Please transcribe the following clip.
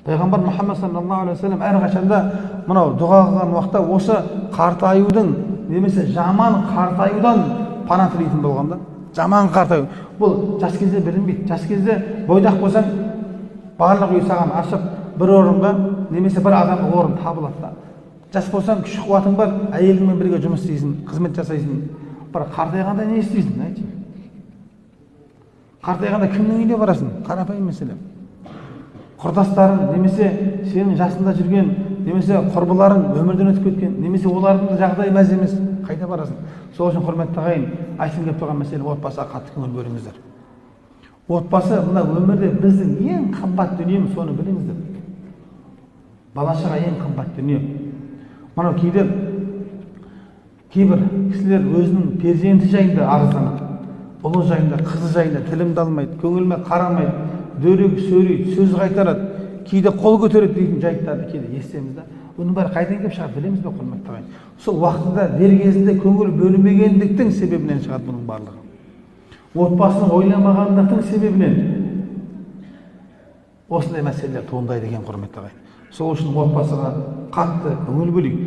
Пайғамбар Мұхаммад саллаллаху алейхи вассалам әрқашанда мынау дұға қылған уақытта осы қартаюдың немесе жаман қартаюдан пана тілейтін болған да. Жаман қартаю. Бұл жас кезде білінбейді. Жас кезде бойдақ болсаң, барлық үй саған ашып, бір орынға немесе бір адамға орын табылады да. Жас болсаң, күш қуатың бар, әйеліңмен бірге жұмыс істейсің, қызмет жасайсың. Бір қартайғанда не істейсің, айтшы? Қартайғанда кімнің үйіне барасың? Қарапайым мәселе. Құрдастарың, немесе сенің жасында жүрген, немесе құрбыларың өмірден өтіп кеткен, немесе олардың жағдайы мәз емес, қайда барасың? Сол үшін құрметті ағайын, айтқым келіп тұрған мәселе отбасыға қатты көңіл бөліңіздер. Отбасы мына өмірде біздің ең қымбат дүниеміз, соны біліңіздер. Бала-шаға ең қымбат дүние. Мынау кейбір кісілер өзінің перзенті жайында арызданады. Ұлы жайында, қызы жайында тілімді алмайды, көңіліме қарамайды, дөрекі сөйлейді, сөз қайтарады, кейде қол көтереді дейтін жайттарды кейде естеміз да. Бұның бәрі қайдан келіп шығады білеміз бе, құрметті ағайын? Сол уақытында дер кезінде көңіл бөлінбегендіктің себебінен шығады бұның барлығы. Отбасының ойламағандықтың себебінен осындай мәселелер туындайды екен, құрметті ағайын. Сол үшін отбасыға қатты көңіл бөлейік.